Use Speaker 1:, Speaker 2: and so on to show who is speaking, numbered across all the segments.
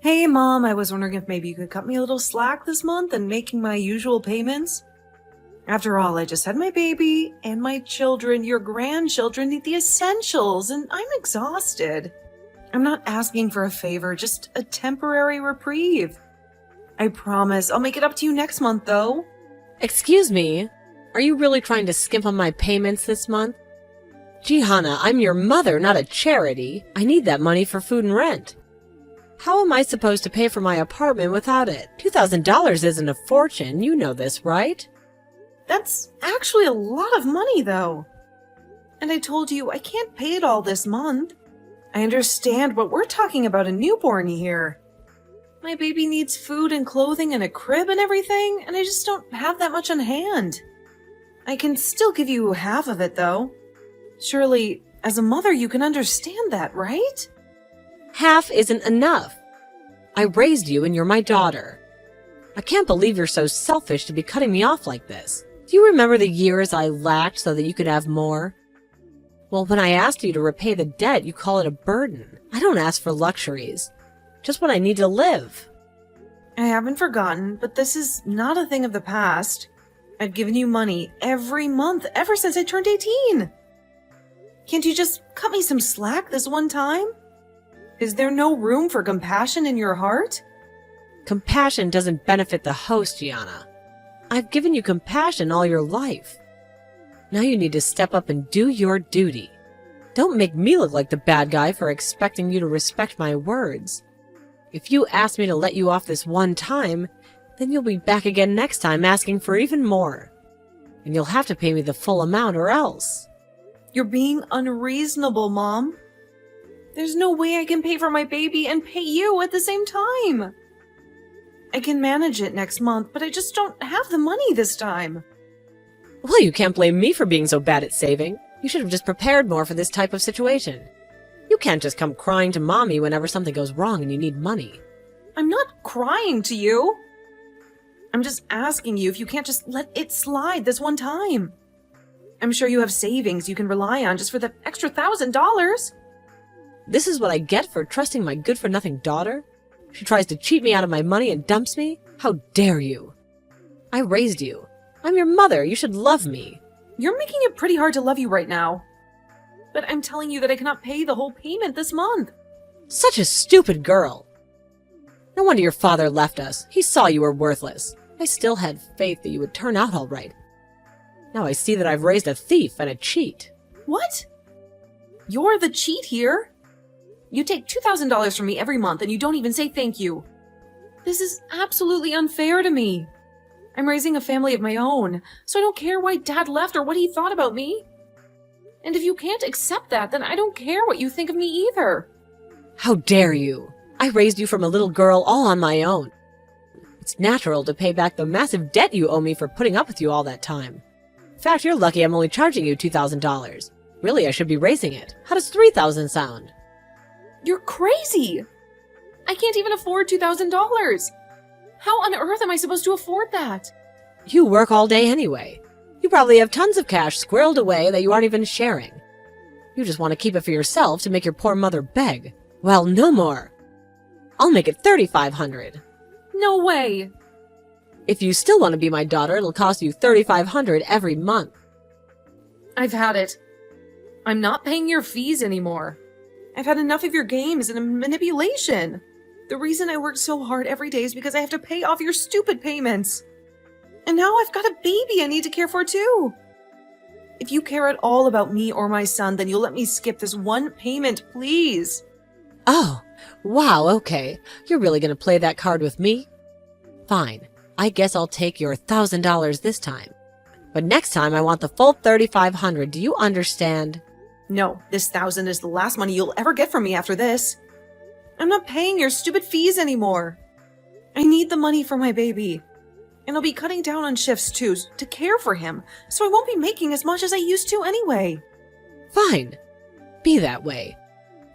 Speaker 1: Hey Mom, I was wondering if maybe you could cut me a little slack this month in making my usual payments. After all, I just had my baby, and my children, your grandchildren, need the essentials, and I'm exhausted. I'm not asking for a favor, just a temporary reprieve. I promise I'll make it up to you next month, though.
Speaker 2: Excuse me, are you really trying to skimp on my payments this month? Gee, Hannah, I'm your mother, not a charity. I need that money for food and rent. How am I supposed to pay for my apartment without it? $2,000 isn't a fortune, you know this, right?
Speaker 1: That's actually a lot of money, though. And I told you I can't pay it all this month. I understand, but we're talking about a newborn here. My baby needs food and clothing and a crib and everything, and I just don't have that much on hand. I can still give you half of it, though. Surely, as a mother, you can understand that, right?
Speaker 2: Half isn't enough. I raised you and you're my daughter. I can't believe you're so selfish to be cutting me off like this. Do you remember the years I lacked so that you could have more? Well, when I asked you to repay the debt, you call it a burden. I don't ask for luxuries, just when I need to live.
Speaker 1: I haven't forgotten, but this is not a thing of the past. I've given you money every month ever since I turned 18. Can't you just cut me some slack this one time? Is there no room for compassion in your heart?
Speaker 2: Compassion doesn't benefit the host, Gianna. I've given you compassion all your life. Now you need to step up and do your duty. Don't make me look like the bad guy for expecting you to respect my words. If you ask me to let you off this one time, then you'll be back again next time asking for even more. And you'll have to pay me the full amount or else.
Speaker 1: You're being unreasonable, Mom. There's no way I can pay for my baby and pay you at the same time. I can manage it next month, but I just don't have the money this time.
Speaker 2: Well, you can't blame me for being so bad at saving. You should have just prepared more for this type of situation. You can't just come crying to Mommy whenever something goes wrong and you need money.
Speaker 1: I'm not crying to you. I'm just asking you if you can't just let it slide this one time. I'm sure you have savings you can rely on just for the extra $1,000.
Speaker 2: This is what I get for trusting my good-for-nothing daughter? She tries to cheat me out of my money and dumps me? How dare you? I raised you. I'm your mother. You should love me.
Speaker 1: You're making it pretty hard to love you right now. But I'm telling you that I cannot pay the whole payment this month.
Speaker 2: Such a stupid girl. No wonder your father left us. He saw you were worthless. I still had faith that you would turn out all right. Now I see that I've raised a thief and a cheat.
Speaker 1: What? You're the cheat here? You take $2,000 from me every month and you don't even say thank you. This is absolutely unfair to me. I'm raising a family of my own, so I don't care why Dad left or what he thought about me. And if you can't accept that, then I don't care what you think of me either.
Speaker 2: How dare you? I raised you from a little girl all on my own. It's natural to pay back the massive debt you owe me for putting up with you all that time. In fact, you're lucky I'm only charging you $2,000. Really, I should be raising it. How does $3,000 sound?
Speaker 1: You're crazy! I can't even afford $2,000. How on earth am I supposed to afford that?
Speaker 2: You work all day anyway. You probably have tons of cash squirreled away that you aren't even sharing. You just want to keep it for yourself to make your poor mother beg. Well, no more. I'll make it $3,500.
Speaker 1: No way!
Speaker 2: If you still want to be my daughter, it'll cost you $3,500 every month.
Speaker 1: I've had it. I'm not paying your fees anymore. I've had enough of your games and manipulation. The reason I work so hard every day is because I have to pay off your stupid payments. And now I've got a baby I need to care for too. If you care at all about me or my son, then you'll let me skip this one payment, please.
Speaker 2: Oh, wow, okay. You're really going to play that card with me? Fine. I guess I'll take your $1,000 this time. But next time I want the full $3,500. Do you understand?
Speaker 1: No, this $1,000 is the last money you'll ever get from me after this. I'm not paying your stupid fees anymore. I need the money for my baby. And I'll be cutting down on shifts too to care for him, so I won't be making as much as I used to anyway.
Speaker 2: Fine. Be that way.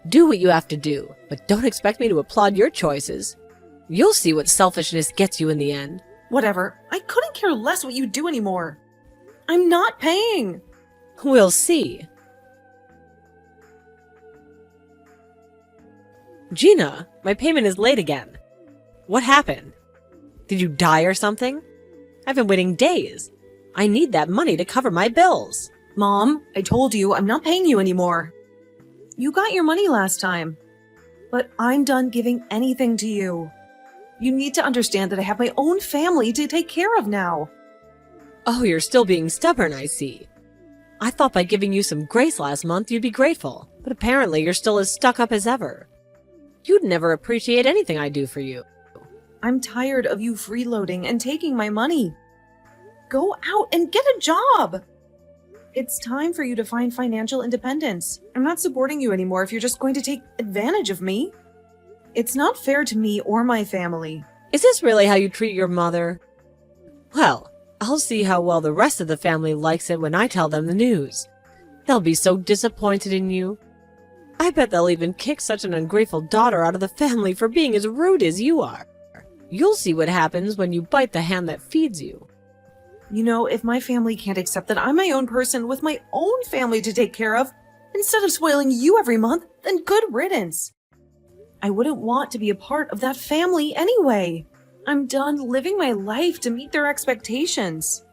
Speaker 2: Do what you have to do, but don't expect me to applaud your choices. You'll see what selfishness gets you in the end.
Speaker 1: Whatever. I couldn't care less what you do anymore. I'm not paying.
Speaker 2: We'll see. Gina, my payment is late again. What happened? Did you die or something? I've been waiting days. I need that money to cover my bills.
Speaker 1: Mom, I told you I'm not paying you anymore. You got your money last time, but I'm done giving anything to you. You need to understand that I have my own family to take care of now.
Speaker 2: Oh, you're still being stubborn, I see. I thought by giving you some grace last month you'd be grateful, but apparently you're still as stuck up as ever. You'd never appreciate anything I do for you.
Speaker 1: I'm tired of you freeloading and taking my money. Go out and get a job. It's time for you to find financial independence. I'm not supporting you anymore if you're just going to take advantage of me. It's not fair to me or my family.
Speaker 2: Is this really how you treat your mother? Well, I'll see how well the rest of the family likes it when I tell them the news. They'll be so disappointed in you. I bet they'll even kick such an ungrateful daughter out of the family for being as rude as you are. You'll see what happens when you bite the hand that feeds you.
Speaker 1: You know, if my family can't accept that I'm my own person with my own family to take care of, instead of spoiling you every month, then good riddance. I wouldn't want to be a part of that family anyway. I'm done living my life to meet their expectations.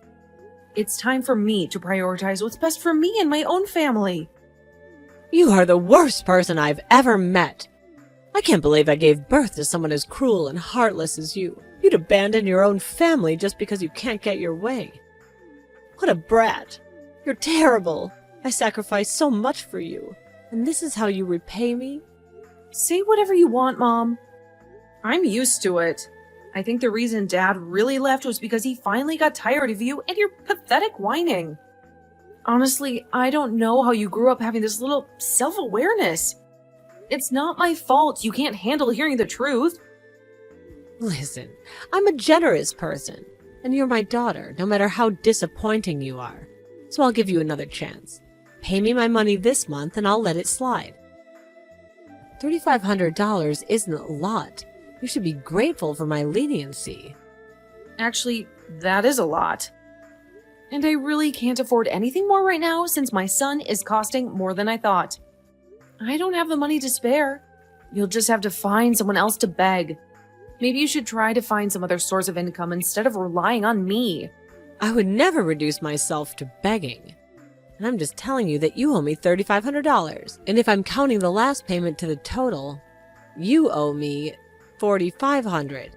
Speaker 1: It's time for me to prioritize what's best for me and my own family.
Speaker 2: You are the worst person I've ever met. I can't believe I gave birth to someone as cruel and heartless as you. You'd abandon your own family just because you can't get your way. What a brat. You're terrible. I sacrificed so much for you, and this is how you repay me?
Speaker 1: Say whatever you want, Mom. I'm used to it. I think the reason Dad really left was because he finally got tired of you and your pathetic whining. Honestly, I don't know how you grew up having this little self-awareness. It's not my fault you can't handle hearing the truth.
Speaker 2: Listen, I'm a generous person, and you're my daughter, no matter how disappointing you are. So I'll give you another chance. Pay me my money this month and I'll let it slide. $3,500 isn't a lot. You should be grateful for my leniency.
Speaker 1: Actually, that is a lot. And I really can't afford anything more right now since my son is costing more than I thought. I don't have the money to spare. You'll just have to find someone else to beg. Maybe you should try to find some other source of income instead of relying on me.
Speaker 2: I would never reduce myself to begging. And I'm just telling you that you owe me $3,500. And if I'm counting the last payment to the total, you owe me $4,500.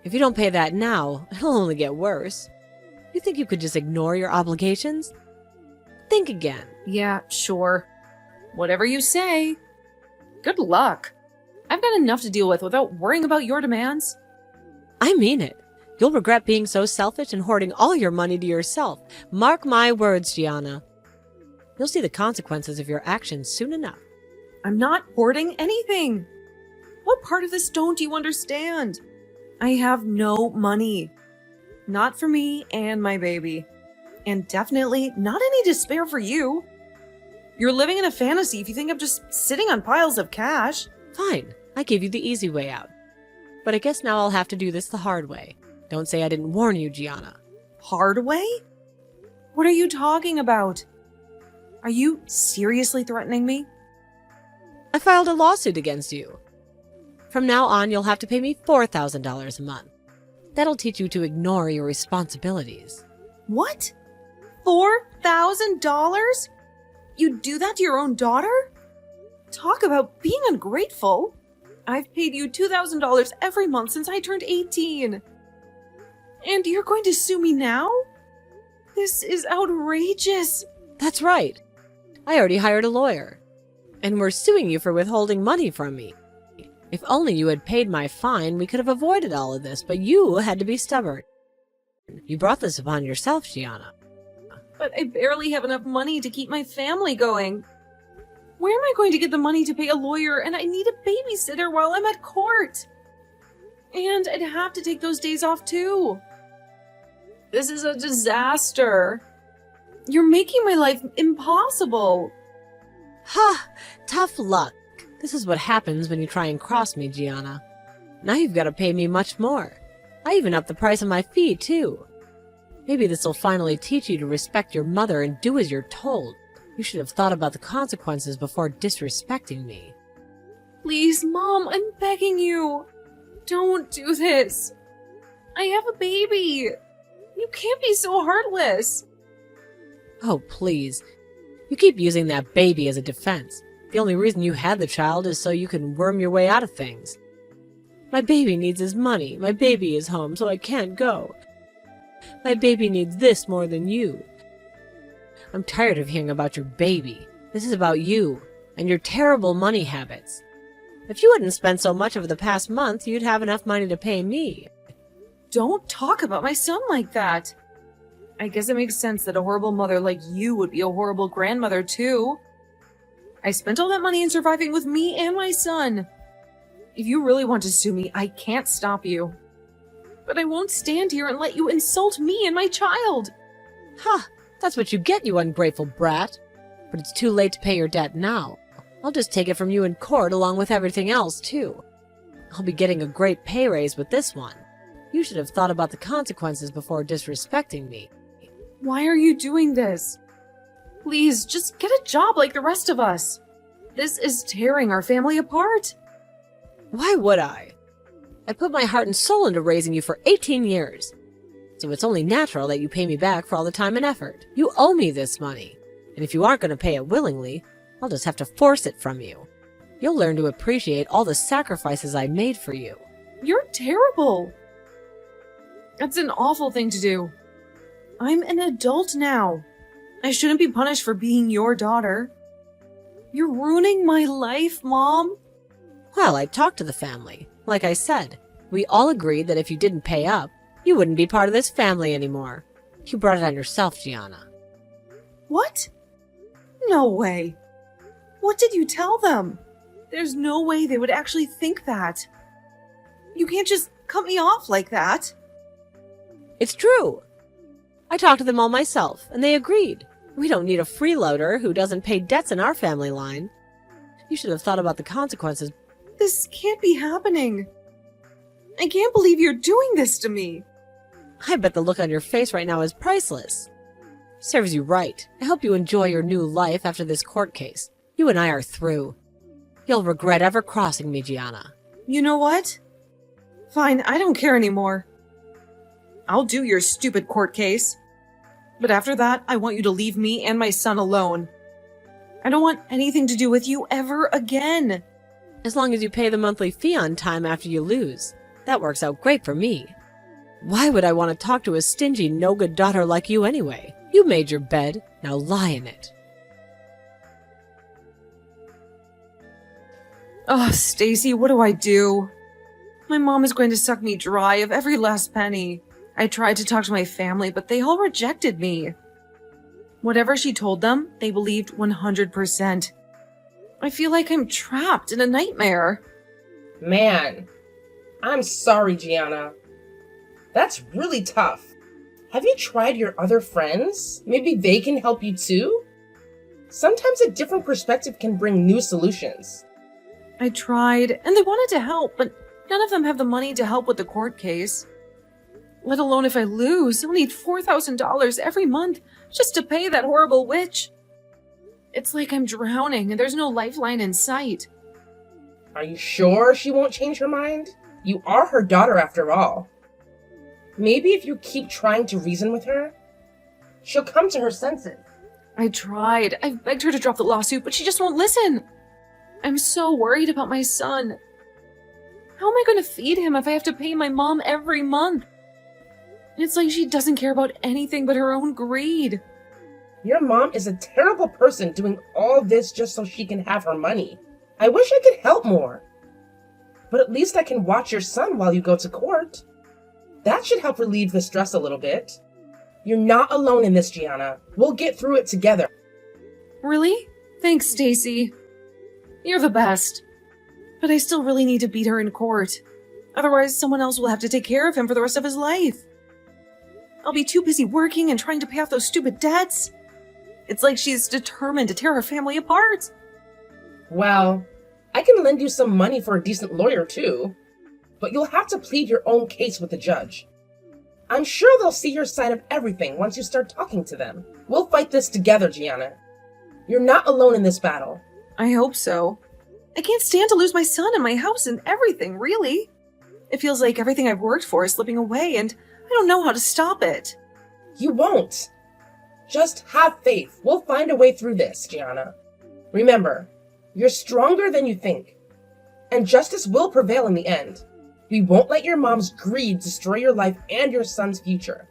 Speaker 2: If you don't pay that now, it'll only get worse. You think you could just ignore your obligations? Think again.
Speaker 1: Yeah, sure. Whatever you say. Good luck. I've got enough to deal with without worrying about your demands.
Speaker 2: I mean it. You'll regret being so selfish and hoarding all your money to yourself. Mark my words, Gianna. You'll see the consequences of your actions soon enough.
Speaker 1: I'm not hoarding anything. What part of this don't you understand? I have no money. Not for me and my baby. And definitely not any to spare for you. You're living in a fantasy if you think I'm just sitting on piles of cash.
Speaker 2: Fine, I gave you the easy way out. But I guess now I'll have to do this the hard way. Don't say I didn't warn you, Gianna.
Speaker 1: Hard way? What are you talking about? Are you seriously threatening me?
Speaker 2: I filed a lawsuit against you. From now on, you'll have to pay me $4,000 a month. That'll teach you to ignore your responsibilities.
Speaker 1: What? $4,000? You do that to your own daughter? Talk about being ungrateful. I've paid you $2,000 every month since I turned 18. And you're going to sue me now? This is outrageous.
Speaker 2: That's right. I already hired a lawyer. And we're suing you for withholding money from me. If only you had paid my fine, we could have avoided all of this, but you had to be stubborn. You brought this upon yourself, Gianna.
Speaker 1: But I barely have enough money to keep my family going. Where am I going to get the money to pay a lawyer? And I need a babysitter while I'm at court. And I'd have to take those days off too. This is a disaster. You're making my life impossible.
Speaker 2: Ha! Tough luck. This is what happens when you try and cross me, Gianna. Now you've got to pay me much more. I even upped the price of my fee, too. Maybe this will finally teach you to respect your mother and do as you're told. You should have thought about the consequences before disrespecting me.
Speaker 1: Please, Mom, I'm begging you. Don't do this. I have a baby. You can't be so heartless.
Speaker 2: Oh, please. You keep using that baby as a defense. The only reason you had the child is so you can worm your way out of things. My baby needs his money. My baby is home, so I can't go. My baby needs this more than you. I'm tired of hearing about your baby. This is about you and your terrible money habits. If you hadn't spent so much over the past month, you'd have enough money to pay me.
Speaker 1: Don't talk about my son like that. I guess it makes sense that a horrible mother like you would be a horrible grandmother, too. I spent all that money in surviving with me and my son. If you really want to sue me, I can't stop you. But I won't stand here and let you insult me and my child.
Speaker 2: Ha! That's what you get, you ungrateful brat. But it's too late to pay your debt now. I'll just take it from you in court along with everything else, too. I'll be getting a great pay raise with this one. You should have thought about the consequences before disrespecting me.
Speaker 1: Why are you doing this? Please, just get a job like the rest of us. This is tearing our family apart.
Speaker 2: Why would I? I put my heart and soul into raising you for 18 years. So it's only natural that you pay me back for all the time and effort. You owe me this money. And if you aren't going to pay it willingly, I'll just have to force it from you. You'll learn to appreciate all the sacrifices I made for you.
Speaker 1: You're terrible. That's an awful thing to do. I'm an adult now. I shouldn't be punished for being your daughter. You're ruining my life, Mom.
Speaker 2: Well, I talked to the family. Like I said, we all agreed that if you didn't pay up, you wouldn't be part of this family anymore. You brought it on yourself, Gianna.
Speaker 1: What? No way. What did you tell them? There's no way they would actually think that. You can't just cut me off like that.
Speaker 2: It's true. I talked to them all myself, and they agreed. We don't need a freeloader who doesn't pay debts in our family line. You should have thought about the consequences.
Speaker 1: This can't be happening. I can't believe you're doing this to me.
Speaker 2: I bet the look on your face right now is priceless. Serves you right. I hope you enjoy your new life after this court case. You and I are through. You'll regret ever crossing me, Gianna.
Speaker 1: You know what? Fine, I don't care anymore. I'll do your stupid court case. But after that, I want you to leave me and my son alone. I don't want anything to do with you ever again.
Speaker 2: As long as you pay the monthly fee on time after you lose. That works out great for me. Why would I want to talk to a stingy, no-good daughter like you anyway? You made your bed, now lie in it.
Speaker 1: Oh, Stacy, what do I do? My mom is going to suck me dry of every last penny. I tried to talk to my family, but they all rejected me. Whatever she told them, they believed 100%. I feel like I'm trapped in a nightmare.
Speaker 3: Man, I'm sorry, Gianna. That's really tough. Have you tried your other friends? Maybe they can help you too? Sometimes a different perspective can bring new solutions.
Speaker 1: I tried, and they wanted to help, but none of them have the money to help with the court case. Let alone if I lose, I'll need $4,000 every month just to pay that horrible witch. It's like I'm drowning and there's no lifeline in sight.
Speaker 3: Are you sure she won't change her mind? You are her daughter after all. Maybe if you keep trying to reason with her, she'll come to her senses.
Speaker 1: I tried. I begged her to drop the lawsuit, but she just won't listen. I'm so worried about my son. How am I going to feed him if I have to pay my mom every month? It's like she doesn't care about anything but her own greed.
Speaker 3: Your mom is a terrible person doing all this just so she can have her money. I wish I could help more. But at least I can watch your son while you go to court. That should help relieve the stress a little bit. You're not alone in this, Gianna. We'll get through it together.
Speaker 1: Really? Thanks, Stacy. You're the best. But I still really need to beat her in court. Otherwise, someone else will have to take care of him for the rest of his life. I'll be too busy working and trying to pay off those stupid debts. It's like she's determined to tear her family apart.
Speaker 3: Well, I can lend you some money for a decent lawyer too. But you'll have to plead your own case with the judge. I'm sure they'll see your side of everything once you start talking to them. We'll fight this together, Gianna. You're not alone in this battle.
Speaker 1: I hope so. I can't stand to lose my son and my house and everything, really. It feels like everything I've worked for is slipping away, and I don't know how to stop it.
Speaker 3: You won't. Just have faith. We'll find a way through this, Gianna. Remember, you're stronger than you think, and justice will prevail in the end. We won't let your mom's greed destroy your life and your son's future.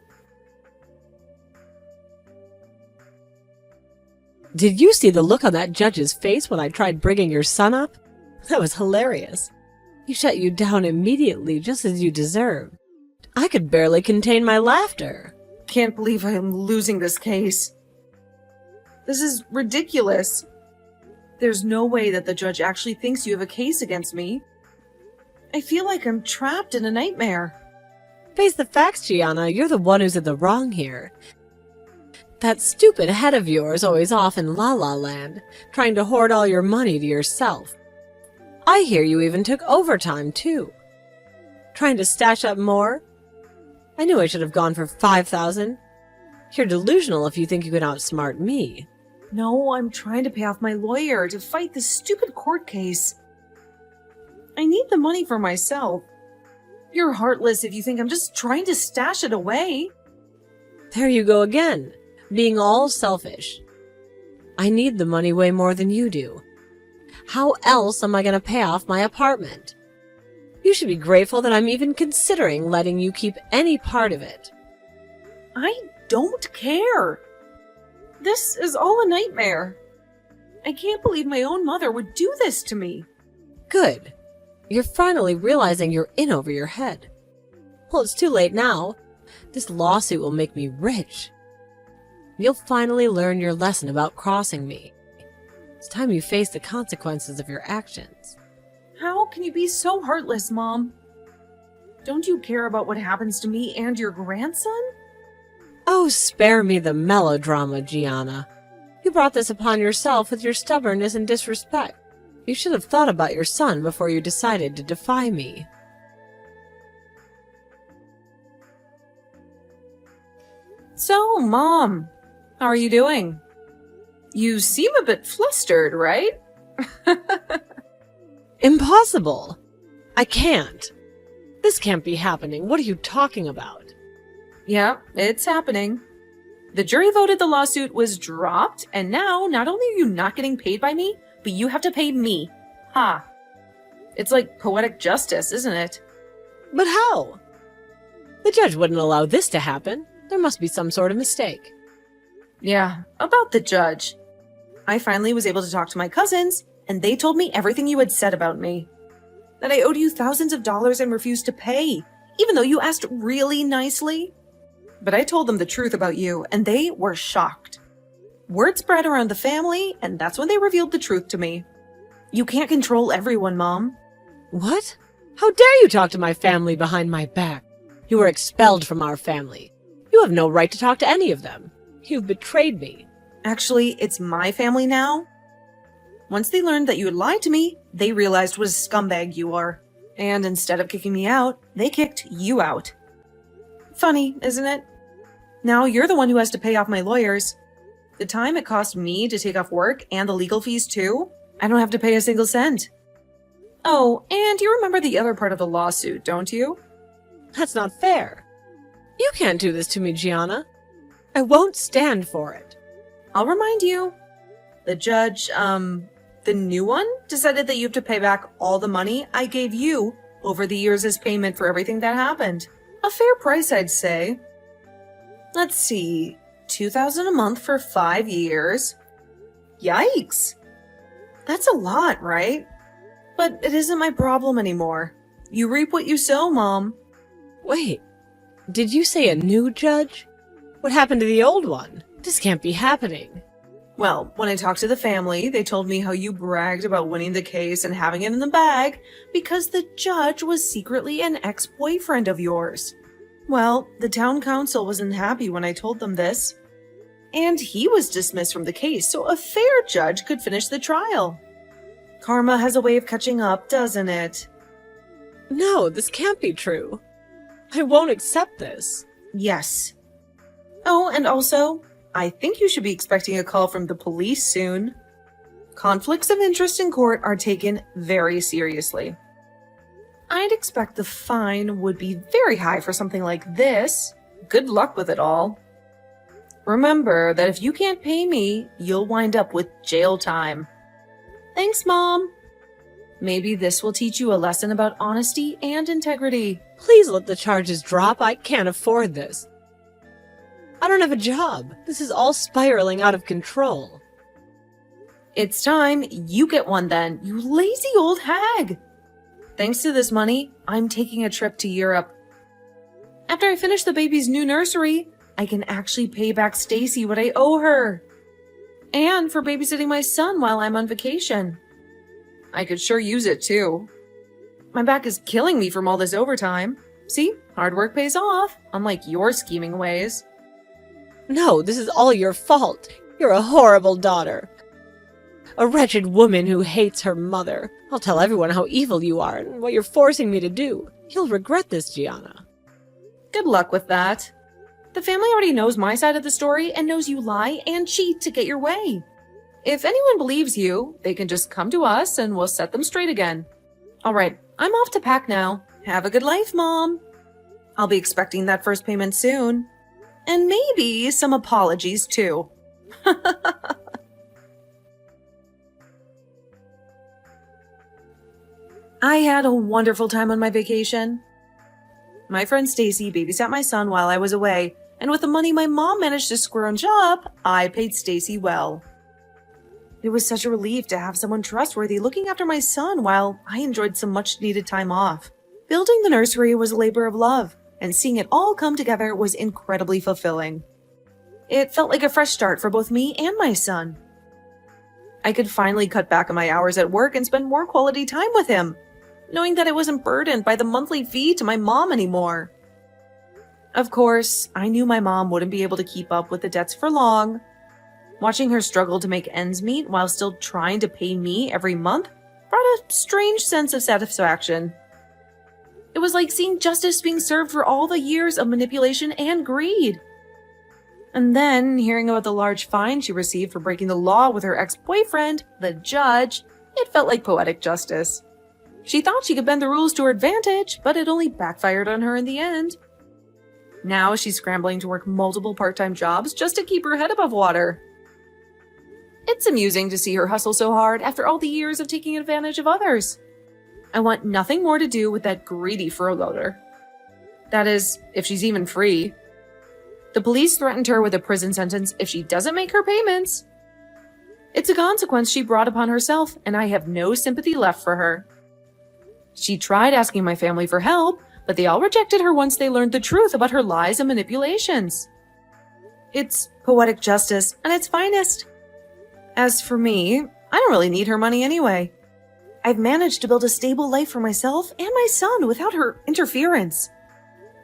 Speaker 2: Did you see the look on that judge's face when I tried bringing your son up? That was hilarious. He shut you down immediately, just as you deserved. I could barely contain my laughter.
Speaker 1: Can't believe I'm losing this case. This is ridiculous. There's no way that the judge actually thinks you have a case against me. I feel like I'm trapped in a nightmare.
Speaker 2: Face the facts, Gianna. You're the one who's in the wrong here. That stupid head of yours always off in La La Land, trying to hoard all your money to yourself. I hear you even took overtime, too. Trying to stash up more? I knew I should have gone for 5,000. You're delusional if you think you can outsmart me.
Speaker 1: No, I'm trying to pay off my lawyer to fight this stupid court case. I need the money for myself. You're heartless if you think I'm just trying to stash it away.
Speaker 2: There you go again, being all selfish. I need the money way more than you do. How else am I going to pay off my apartment? You should be grateful that I'm even considering letting you keep any part of it.
Speaker 1: I don't care. This is all a nightmare. I can't believe my own mother would do this to me.
Speaker 2: Good. You're finally realizing you're in over your head. Well, it's too late now. This lawsuit will make me rich. You'll finally learn your lesson about crossing me. It's time you face the consequences of your actions.
Speaker 1: How can you be so heartless, Mom? Don't you care about what happens to me and your grandson?
Speaker 2: Oh, spare me the melodrama, Gianna. You brought this upon yourself with your stubbornness and disrespect. You should have thought about your son before you decided to defy me.
Speaker 1: So, Mom, how are you doing? You seem a bit flustered, right?
Speaker 2: Impossible! I can't. This can't be happening. What are you talking about?
Speaker 1: Yeah, it's happening. The jury voted the lawsuit was dropped, and now not only are you not getting paid by me, but you have to pay me. Ha! It's like poetic justice, isn't it?
Speaker 2: But how? The judge wouldn't allow this to happen. There must be some sort of mistake.
Speaker 1: Yeah, about the judge. I finally was able to talk to my cousins, and they told me everything you had said about me. That I owed you thousands of dollars and refused to pay, even though you asked really nicely. But I told them the truth about you, and they were shocked. Word spread around the family, and that's when they revealed the truth to me. You can't control everyone, Mom.
Speaker 2: What? How dare you talk to my family behind my back? You were expelled from our family. You have no right to talk to any of them. You've betrayed me.
Speaker 1: Actually, it's my family now. Once they learned that you had lied to me, they realized what a scumbag you are. And instead of kicking me out, they kicked you out. Funny, isn't it? Now you're the one who has to pay off my lawyers. The time it cost me to take off work and the legal fees too, I don't have to pay a single cent. Oh, and you remember the other part of the lawsuit, don't you?
Speaker 2: That's not fair. You can't do this to me, Gianna. I won't stand for it.
Speaker 1: I'll remind you. The judge, the new one, decided that you have to pay back all the money I gave you over the years as payment for everything that happened. A fair price, I'd say. Let's see, $2,000 a month for 5 years. Yikes! That's a lot, right? But it isn't my problem anymore. You reap what you sow, Mom.
Speaker 2: Wait, did you say a new judge? What happened to the old one? This can't be happening.
Speaker 1: Well, when I talked to the family, they told me how you bragged about winning the case and having it in the bag because the judge was secretly an ex-boyfriend of yours. Well, the town council wasn't happy when I told them this. And he was dismissed from the case so a fair judge could finish the trial. Karma has a way of catching up, doesn't it?
Speaker 2: No, this can't be true. I won't accept this.
Speaker 1: Yes. Oh, and also, I think you should be expecting a call from the police soon. Conflicts of interest in court are taken very seriously. I'd expect the fine would be very high for something like this. Good luck with it all. Remember that if you can't pay me, you'll wind up with jail time. Thanks, Mom. Maybe this will teach you a lesson about honesty and integrity.
Speaker 2: Please let the charges drop. I can't afford this. I don't have a job. This is all spiraling out of control.
Speaker 1: It's time you get one then, you lazy old hag. Thanks to this money, I'm taking a trip to Europe. After I finish the baby's new nursery, I can actually pay back Stacy what I owe her. And for babysitting my son while I'm on vacation. I could sure use it too. My back is killing me from all this overtime. See, hard work pays off, unlike your scheming ways.
Speaker 2: No, this is all your fault. You're a horrible daughter. A wretched woman who hates her mother. I'll tell everyone how evil you are and what you're forcing me to do. You'll regret this, Gianna.
Speaker 1: Good luck with that. The family already knows my side of the story and knows you lie and cheat to get your way. If anyone believes you, they can just come to us and we'll set them straight again. All right, I'm off to pack now. Have a good life, Mom. I'll be expecting that first payment soon. And maybe some apologies, too. I had a wonderful time on my vacation. My friend Stacy babysat my son while I was away, and with the money my mom managed to scrounge up, I paid Stacy well. It was such a relief to have someone trustworthy looking after my son while I enjoyed some much-needed time off. Building the nursery was a labor of love, and seeing it all come together was incredibly fulfilling. It felt like a fresh start for both me and my son. I could finally cut back on my hours at work and spend more quality time with him, knowing that I wasn't burdened by the monthly fee to my mom anymore. Of course, I knew my mom wouldn't be able to keep up with the debts for long. Watching her struggle to make ends meet while still trying to pay me every month brought a strange sense of satisfaction. It was like seeing justice being served for all the years of manipulation and greed. And then, hearing about the large fine she received for breaking the law with her ex-boyfriend, the judge, it felt like poetic justice. She thought she could bend the rules to her advantage, but it only backfired on her in the end. Now she's scrambling to work multiple part-time jobs just to keep her head above water. It's amusing to see her hustle so hard after all the years of taking advantage of others. I want nothing more to do with that greedy freeloader. That is, if she's even free. The police threatened her with a prison sentence if she doesn't make her payments. It's a consequence she brought upon herself, and I have no sympathy left for her. She tried asking my family for help, but they all rejected her once they learned the truth about her lies and manipulations. It's poetic justice at its finest. As for me, I don't really need her money anyway. I've managed to build a stable life for myself and my son without her interference.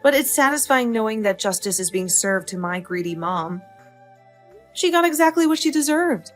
Speaker 1: But it's satisfying knowing that justice is being served to my greedy mom. She got exactly what she deserved.